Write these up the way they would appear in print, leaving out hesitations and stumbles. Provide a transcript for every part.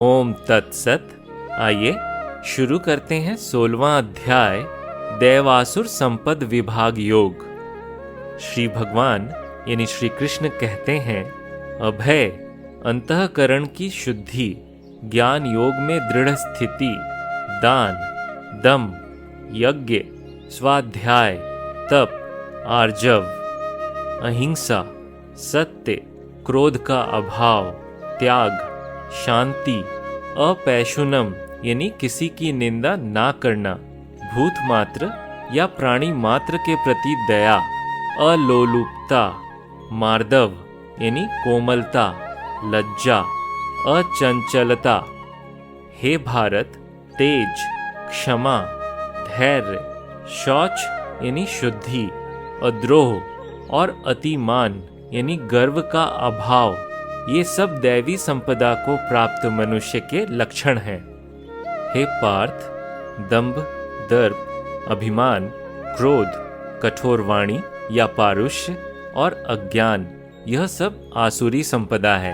ओम तत्सत। आइए शुरू करते हैं 16वां अध्याय दैवासुर संपद विभाग योग। श्री भगवान यानी श्री कृष्ण कहते हैं, अभय, अंतःकरण की शुद्धि, ज्ञान योग में दृढ़ स्थिति, दान, दम, यज्ञ, स्वाध्याय, तप, आर्जव, अहिंसा, सत्य, क्रोध का अभाव, त्याग, शांति, अपैशुनम यानी किसी की निंदा ना करना, भूत मात्र या प्राणी मात्र के प्रति दया, अलोलुपता, मार्दव यानी कोमलता, लज्जा, अचंचलता। हे भारत, तेज, क्षमा, धैर्य, शौच यानी शुद्धि, अद्रोह और अतिमान यानी गर्व का अभाव, ये सब दैवी संपदा को प्राप्त मनुष्य के लक्षण हैं। हे पार्थ, दंभ, दर्प, अभिमान, क्रोध, कठोर वाणी या पारुष्य और अज्ञान, यह सब आसुरी संपदा है।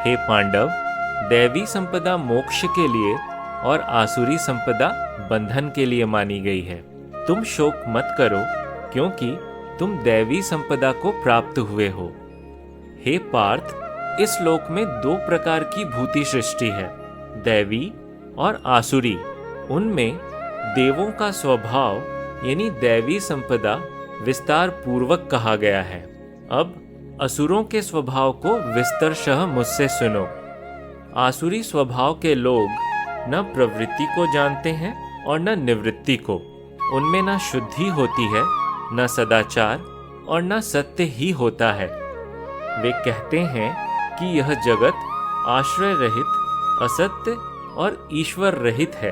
हे पांडव, दैवी संपदा मोक्ष के लिए और आसुरी संपदा बंधन के लिए मानी गई है। तुम शोक मत करो, क्योंकि तुम दैवी संपदा को प्राप्त हुए हो। हे पार्थ, इस लोक में दो प्रकार की भूति सृष्टि है, दैवी और आसुरी। उनमें देवों का स्वभाव यानी दैवी संपदा विस्तार पूर्वक कहा गया है। अब असुरों के स्वभाव को विस्तरशः मुझसे सुनो। आसुरी स्वभाव के लोग न प्रवृत्ति को जानते हैं और न निवृत्ति को। उनमें न शुद्धि होती है, न सदाचार और न सत्य ही होता है। वे कहते हैं कि यह जगत आश्रय रहित, असत्य और ईश्वर रहित है।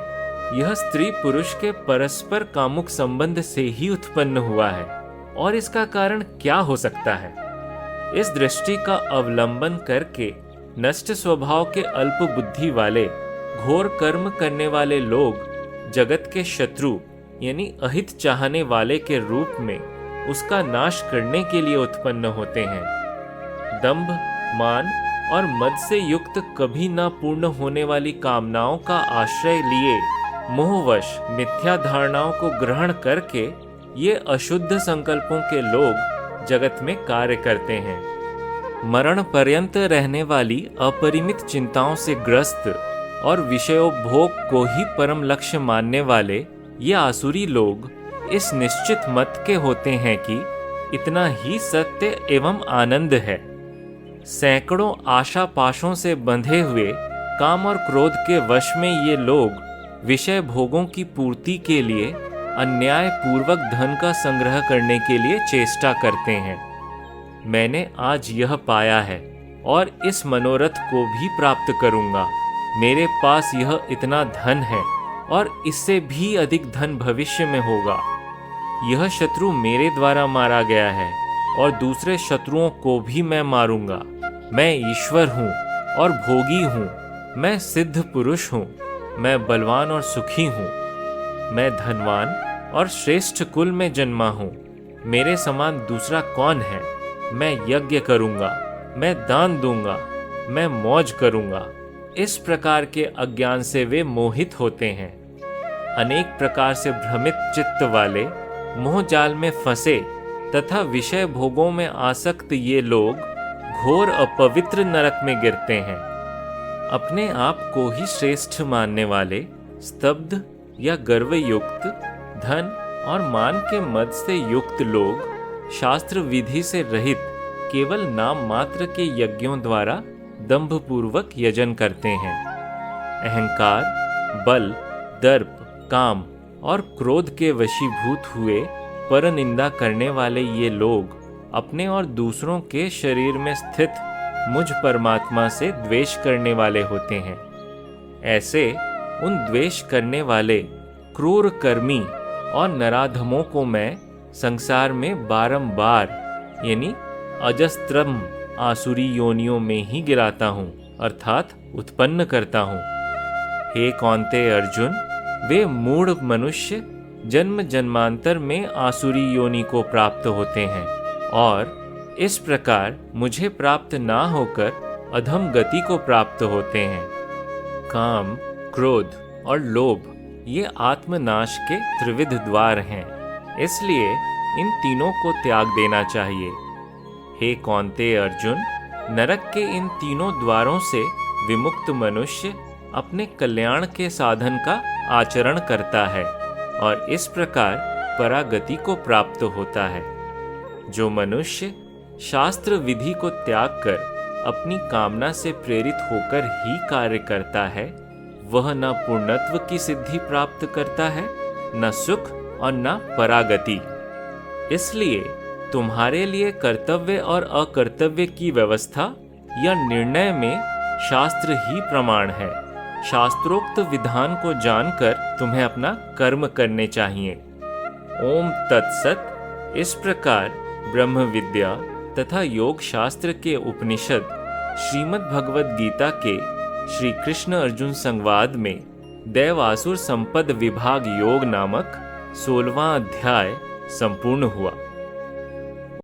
यह स्त्री पुरुष के परस्पर कामुक संबंध से ही उत्पन्न हुआ है, और इसका कारण क्या हो सकता है? इस दृष्टि का अवलंबन करके नष्ट स्वभाव के अल्प बुद्धि वाले, घोर कर्म करने वाले लोग जगत के शत्रु यानी अहित चाहने वाले के रूप में उसका नाश करने के लिए उत्पन्न होते हैं। दंभ, मान और मद से युक्त कभी न पूर्ण होने वाली कामनाओं का आश्रय लिए मोहवश मिथ्या धारणाओं को ग्रहण करके ये अशुद्ध संकल्पों के लोग जगत में कार्य करते हैं। मरण पर्यंत रहने वाली अपरिमित चिंताओं से ग्रस्त और विषयोपभोग को ही परम लक्ष्य मानने वाले ये आसुरी लोग इस निश्चित मत के होते हैं कि इतना ही सत्य एवं आनंद है। सैकड़ों आशा पाशों से बंधे हुए काम और क्रोध के वश में ये लोग विषय भोगों की पूर्ति के लिए अन्याय पूर्वक धन का संग्रह करने के लिए चेष्टा करते हैं। मैंने आज यह पाया है और इस मनोरथ को भी प्राप्त करूंगा। मेरे पास यह इतना धन है और इससे भी अधिक धन भविष्य में होगा। यह शत्रु मेरे द्वारा मारा गया है और दूसरे शत्रुओं को भी मैं मारूंगा। मैं ईश्वर हूँ और भोगी हूँ। मैं सिद्ध पुरुष हूँ। मैं बलवान और सुखी हूँ। मैं धनवान और श्रेष्ठ कुल में जन्मा हूँ। मेरे समान दूसरा कौन है? मैं यज्ञ करूँगा, मैं दान दूंगा, मैं मौज करूँगा। इस प्रकार के अज्ञान से वे मोहित होते हैं। अनेक प्रकार से भ्रमित चित्त वाले, मोह जाल में फंसे तथा विषय भोगों में आसक्त ये लोग घोर अपवित्र नरक में गिरते हैं। अपने आप को ही श्रेष्ठ मानने वाले, स्तब्ध या गर्व युक्त, धन और मान के मद से युक्त लोग शास्त्र विधि से रहित केवल नाम मात्र के यज्ञों द्वारा दंभ पूर्वक यजन करते हैं। अहंकार, बल, दर्प, काम और क्रोध के वशीभूत हुए पर निंदा करने वाले ये लोग अपने और दूसरों के शरीर में स्थित मुझ परमात्मा से द्वेष करने वाले होते हैं। ऐसे उन द्वेष करने वाले क्रूर कर्मी और नराधमों को मैं संसार में बारंबार यानी अजस्त्रम आसुरी योनियों में ही गिराता हूँ, अर्थात उत्पन्न करता हूँ। हे कौन्तेय अर्जुन, वे मूढ़ मनुष्य जन्म जन्मांतर में आसुरी योनि को प्राप्त होते हैं और इस प्रकार मुझे प्राप्त ना होकर अधम गति को प्राप्त होते हैं। काम, क्रोध और लोभ ये आत्मनाश के त्रिविध द्वार हैं। इसलिए इन तीनों को त्याग देना चाहिए। हे कौन्तेय अर्जुन, नरक के इन तीनों द्वारों से विमुक्त मनुष्य अपने कल्याण के साधन का आचरण करता है और इस प्रकार परागति को प्राप्त होता है। जो मनुष्य शास्त्र विधि को त्याग कर अपनी कामना से प्रेरित होकर ही कार्य करता है, वह न पूर्णत्व की सिद्धि प्राप्त करता है, न सुख और न परागति। इसलिए तुम्हारे लिए कर्तव्य और अकर्तव्य की व्यवस्था या निर्णय में शास्त्र ही प्रमाण है। शास्त्रोक्त विधान को जानकर तुम्हें अपना कर्म करने चाहिए। ओम तत्सत। इस प्रकार ब्रह्म विद्या तथा योग शास्त्र के उपनिषद श्रीमद् भगवद गीता के श्री कृष्ण अर्जुन संवाद में दैवासुर संपद विभाग योग नामक 16वां अध्याय संपूर्ण हुआ।